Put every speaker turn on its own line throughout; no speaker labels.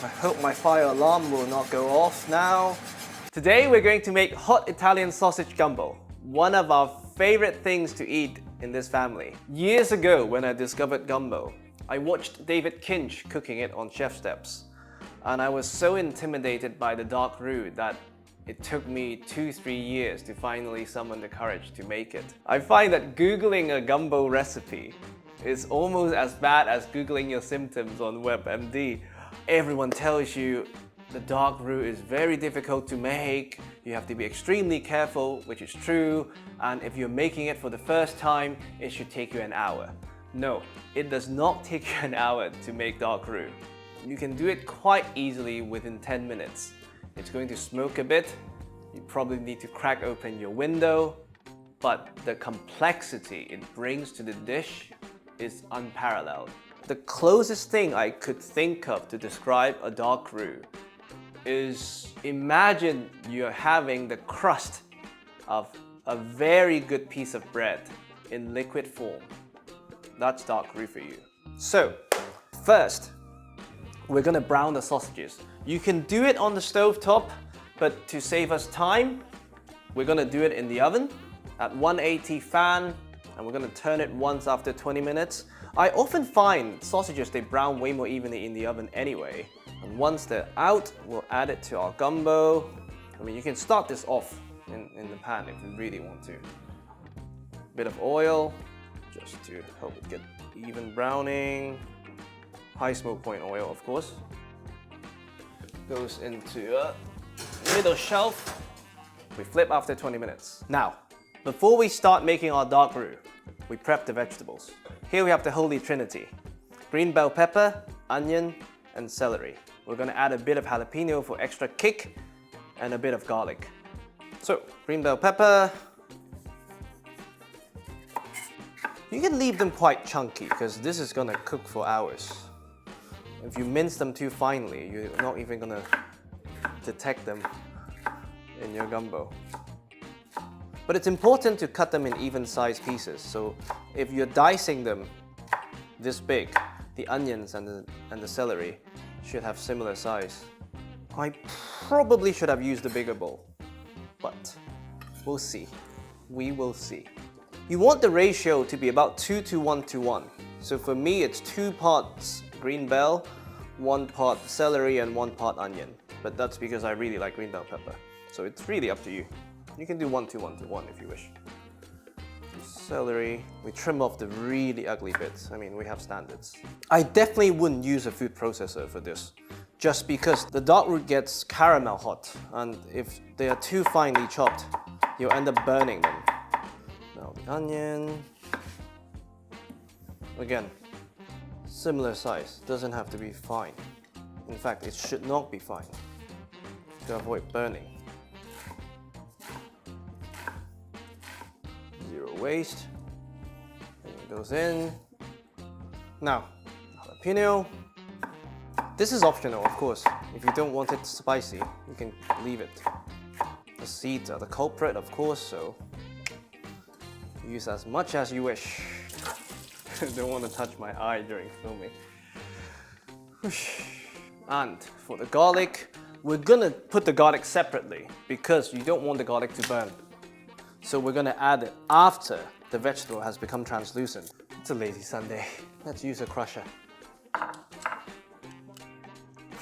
I hope my fire alarm will not go off now. Today we're going to make hot Italian sausage gumbo, one of our favorite things to eat in this family. Years ago when I discovered gumbo, I watched David Kinch cooking it on ChefSteps, and I was so intimidated by the dark roux that it took me 2-3 years to finally summon the courage to make it. I find that Googling a gumbo recipe is almost as bad as Googling your symptoms on WebMD. Everyone tells you the dark roux is very difficult to make, you have to be extremely careful, which is true, and if you're making it for the first time, it should take you an hour. No, it does not take you an hour to make dark roux. You can do it quite easily within 10 minutes. It's going to smoke a bit, you probably need to crack open your window, but the complexity it brings to the dish is unparalleled. The closest thing I could think of to describe a dark roux is, imagine you're having the crust of a very good piece of bread in liquid form. That's dark roux for you. So, first, we're gonna brown the sausages. You can do it on the stove top, but to save us time, we're gonna do it in the oven at 180 fan, and we're gonna turn it once after 20 minutes. I often find sausages, they brown way more evenly in the oven anyway. And once they're out, we'll add it to our gumbo. I mean, you can start this off in the pan if you really want to. Bit of oil, just to help it get even browning. High smoke point oil, of course. Goes into a middle shelf. We flip after 20 minutes. Now, before we start making our dark roux, we prep the vegetables. Here we have the holy trinity: green bell pepper, onion, and celery. We're gonna add a bit of jalapeno for extra kick and a bit of garlic. So, green bell pepper. You can leave them quite chunky because this is gonna cook for hours. If you mince them too finely, you're not even gonna detect them in your gumbo. But it's important to cut them in even-sized pieces. So if you're dicing them this big, the onions and the celery should have similar size. I probably should have used a bigger bowl, but we'll see. We will see. You want the ratio to be about 2 to 1 to 1. So for me, it's 2 parts green bell, 1 part celery, and 1 part onion. But that's because I really like green bell pepper. So it's really up to you. You can do 1 to 1 to 1 if you wish. Celery, we trim off the really ugly bits. I mean, we have standards. I definitely wouldn't use a food processor for this, just because the dark roux gets caramel hot, and if they are too finely chopped, you'll end up burning them. Now the onion. Again, similar size, doesn't have to be fine. In fact, it should not be fine to avoid burning. Zero waste. And it goes in. Now, jalapeno. This is optional, of course. If you don't want it spicy, you can leave it. The seeds are the culprit, of course, so use as much as you wish. Don't want to touch my eye during filming. And for the garlic, we're gonna put the garlic separately because you don't want the garlic to burn. So we're gonna add it after the vegetable has become translucent. It's a lazy Sunday. Let's use a crusher. I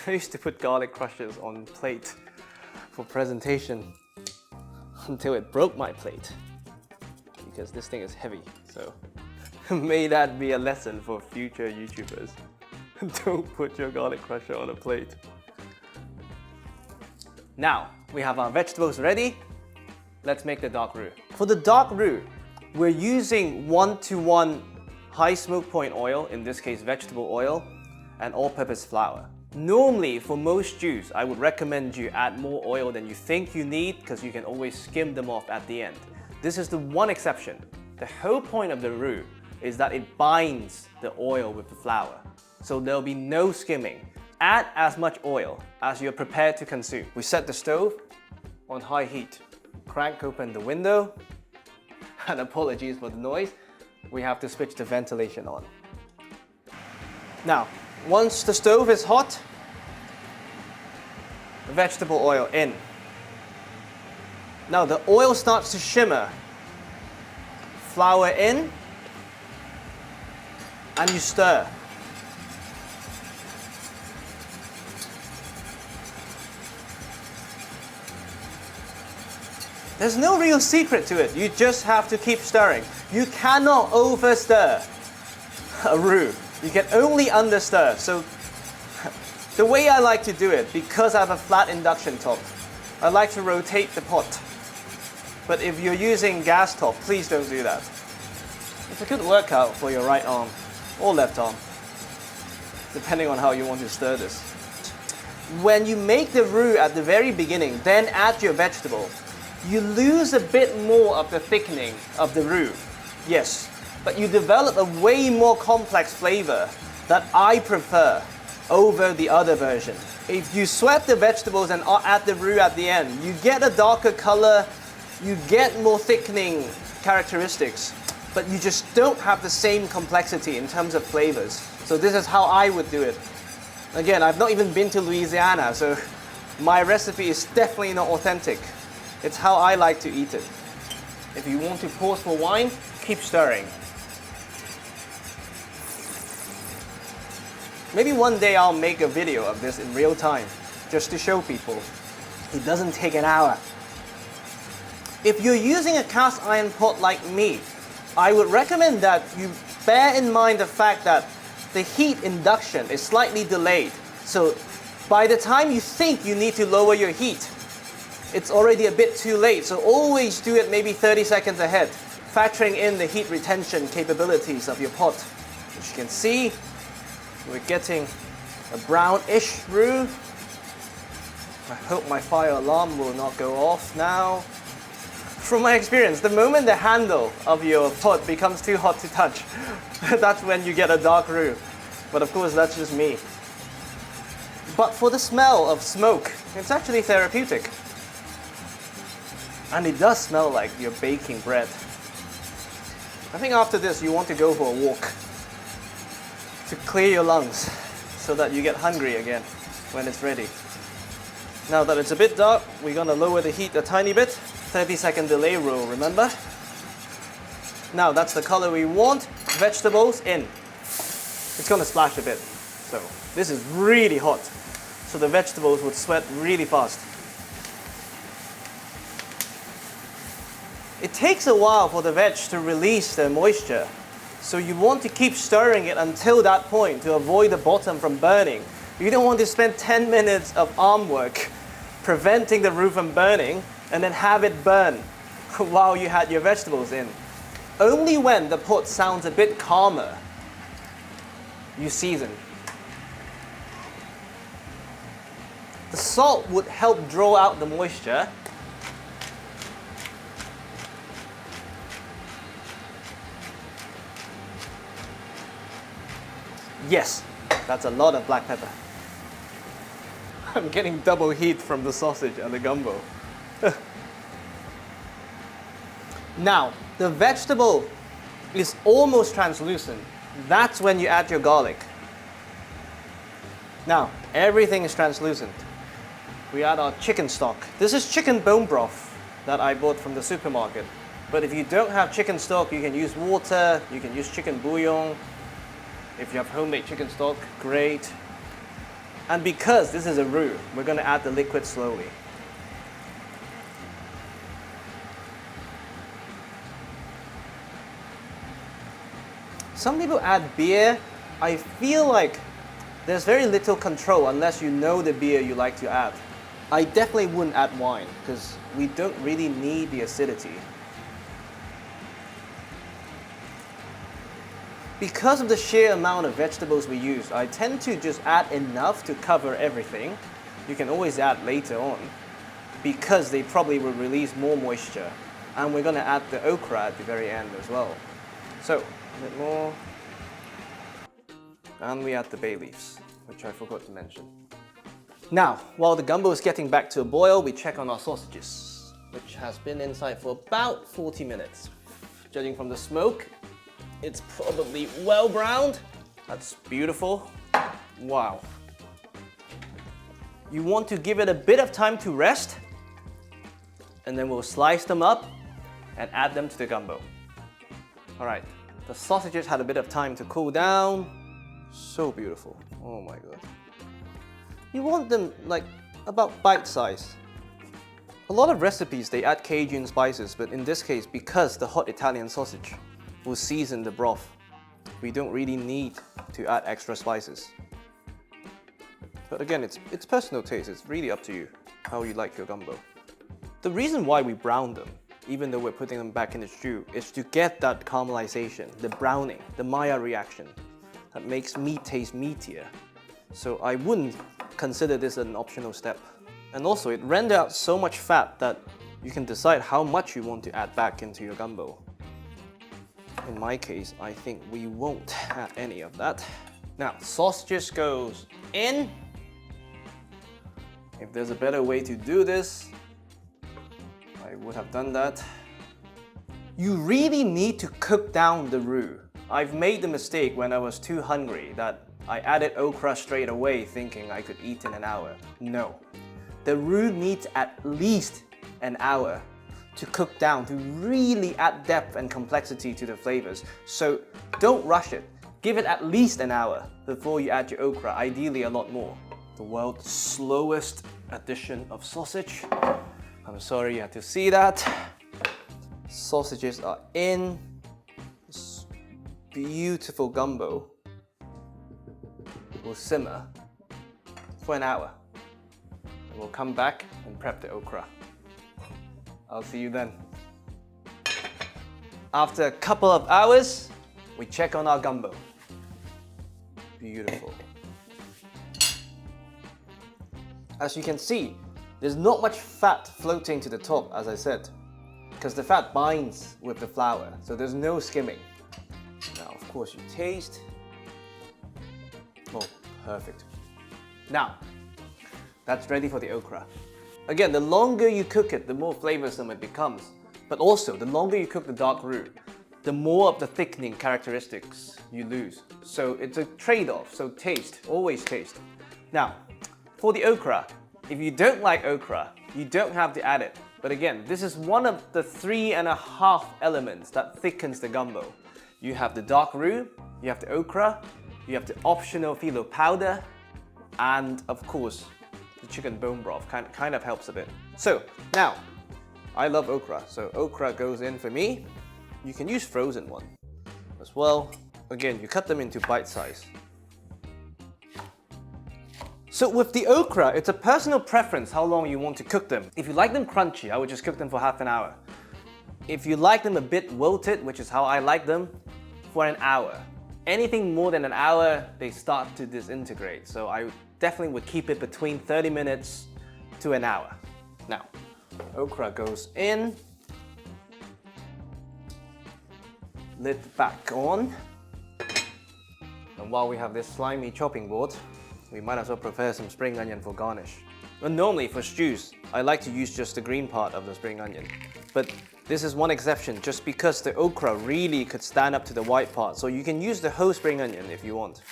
used to put garlic crushers on plate for presentation until it broke my plate because this thing is heavy. So may that be a lesson for future YouTubers. Don't put your garlic crusher on a plate. Now we have our vegetables ready. Let's make the dark roux. For the dark roux, we're using 1 to 1 high smoke point oil, in this case vegetable oil, and all-purpose flour. Normally, for most stews, I would recommend you add more oil than you think you need because you can always skim them off at the end. This is the one exception. The whole point of the roux is that it binds the oil with the flour. So there'll be no skimming. Add as much oil as you're prepared to consume. We set the stove on high heat. Crank open the window. And apologies for the noise, we have to switch the ventilation on. Now, once the stove is hot, vegetable oil in. Now the oil starts to shimmer. Flour in, and you stir. There's no real secret to it. You just have to keep stirring. You cannot over stir a roux. You can only under stir. So the way I like to do it, because I have a flat induction top, I like to rotate the pot. But if you're using gas top, please don't do that. It's a good workout for your right arm or left arm, depending on how you want to stir this. When you make the roux at the very beginning, then add your vegetable, you lose a bit more of the thickening of the roux. Yes, but you develop a way more complex flavor that I prefer over the other version. If you sweat the vegetables and add the roux at the end, you get a darker color, you get more thickening characteristics, but you just don't have the same complexity in terms of flavors. So this is how I would do it. Again, I've not even been to Louisiana, so my recipe is definitely not authentic. It's how I like to eat it. If you want to pause for wine, keep stirring. Maybe one day I'll make a video of this in real time, just to show people. It doesn't take an hour. If you're using a cast iron pot like me, I would recommend that you bear in mind the fact that the heat induction is slightly delayed. So by the time you think you need to lower your heat, it's already a bit too late. So always do it maybe 30 seconds ahead, factoring in the heat retention capabilities of your pot. As you can see, we're getting a brownish roux. I hope my fire alarm will not go off now. From my experience, the moment the handle of your pot becomes too hot to touch, that's when you get a dark roux. But of course, that's just me. But for the smell of smoke, it's actually therapeutic. And it does smell like you're baking bread. I think after this, you want to go for a walk to clear your lungs so that you get hungry again when it's ready. Now that it's a bit dark, we're gonna lower the heat a tiny bit. 30-second delay rule, remember? Now that's the color we want. Vegetables in. It's gonna splash a bit. So this is really hot. So the vegetables would sweat really fast. It takes a while for the veg to release the moisture. So you want to keep stirring it until that point to avoid the bottom from burning. You don't want to spend 10 minutes of arm work preventing the roux from burning and then have it burn while you had your vegetables in. Only when the pot sounds a bit calmer, you season. The salt would help draw out the moisture. Yes, that's a lot of black pepper. I'm getting double heat from the sausage and the gumbo. Now, the vegetable is almost translucent. That's when you add your garlic. Now, everything is translucent. We add our chicken stock. This is chicken bone broth that I bought from the supermarket. But if you don't have chicken stock, you can use water, you can use chicken bouillon. If you have homemade chicken stock, great. And because this is a roux, we're going to add the liquid slowly. Some people add beer. I feel like there's very little control unless you know the beer you like to add. I definitely wouldn't add wine because we don't really need the acidity. Because of the sheer amount of vegetables we use, I tend to just add enough to cover everything. You can always add later on because they probably will release more moisture. And we're going to add the okra at the very end as well. So, a bit more. And we add the bay leaves, which I forgot to mention. Now, while the gumbo is getting back to a boil, we check on our sausages, which has been inside for about 40 minutes. Judging from the smoke, it's probably well browned. That's beautiful. Wow. You want to give it a bit of time to rest, and then we'll slice them up and add them to the gumbo. Alright, the sausages had a bit of time to cool down. So beautiful. Oh my god. You want them like about bite size. A lot of recipes they add Cajun spices, but in this case, because the hot Italian sausage will season the broth, we don't really need to add extra spices. But again, it's personal taste. It's really up to you how you like your gumbo. The reason why we brown them, even though we're putting them back in the stew, is to get that caramelization, the browning, the Maillard reaction that makes meat taste meatier. So I wouldn't consider this an optional step. And also, it renders out so much fat that you can decide how much you want to add back into your gumbo. In my case, I think we won't add any of that. Now, sausages goes in. If there's a better way to do this, I would have done that. You really need to cook down the roux. I've made the mistake when I was too hungry that I added okra straight away thinking I could eat in an hour. No. The roux needs at least an hour to cook down, to really add depth and complexity to the flavors. So don't rush it. Give it at least an hour before you add your okra, ideally a lot more. The world's slowest addition of sausage. I'm sorry you had to see that. Sausages are in. This beautiful gumbo will simmer for an hour. And we'll come back and prep the okra. I'll see you then. After a couple of hours, we check on our gumbo. Beautiful. As you can see, there's not much fat floating to the top, as I said, because the fat binds with the flour, so there's no skimming. Now, of course, you taste. Oh, perfect. Now, that's ready for the okra. Again, the longer you cook it, the more flavorsome it becomes. But also, the longer you cook the dark roux, the more of the thickening characteristics you lose. So it's a trade-off, so taste, always taste. Now, for the okra, if you don't like okra, you don't have to add it. But again, this is one of the 3.5 elements that thickens the gumbo. You have the dark roux, you have the okra, you have the optional phyllo powder, and of course, the chicken bone broth kind of helps a bit. So now, I love okra, so okra goes in for me. You can use frozen one as well. Again, you cut them into bite size. So with the okra, it's a personal preference how long you want to cook them. If you like them crunchy, I would just cook them for half an hour. If you like them a bit wilted, which is how I like them, for an hour. Anything more than an hour, they start to disintegrate. So I definitely would keep it between 30 minutes to an hour. Now, okra goes in. Lid back on. And while we have this slimy chopping board, we might as well prepare some spring onion for garnish. But normally for stews, I like to use just the green part of the spring onion. But this is one exception, just because the okra really could stand up to the white part. So you can use the whole spring onion if you want.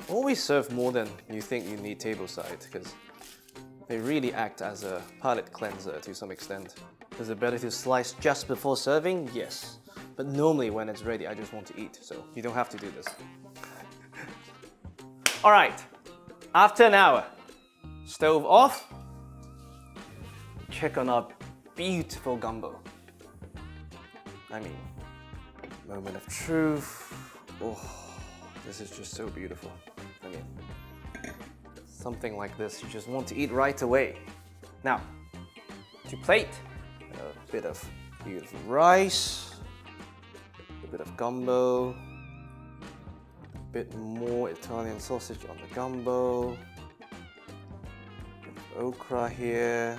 Always serve more than you think you need tableside, because they really act as a palate cleanser to some extent. Is it better to slice just before serving? Yes. But normally when it's ready, I just want to eat, so you don't have to do this. Alright, after an hour, stove off, check on our beautiful gumbo. I mean, moment of truth. Oh, this is just so beautiful. I mean, something like this you just want to eat right away. Now, to plate, a bit of beautiful rice, a bit of gumbo, bit more Italian sausage on the gumbo, bit of okra here,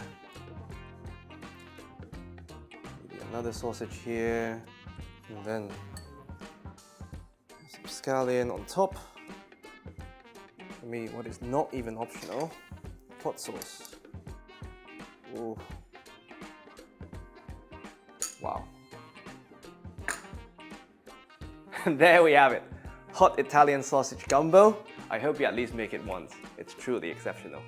maybe another sausage here, and then some scallion on top. For me, what is not even optional, hot sauce. Ooh. Wow. And there we have it. Hot Italian sausage gumbo. I hope you at least make it once. It's truly exceptional.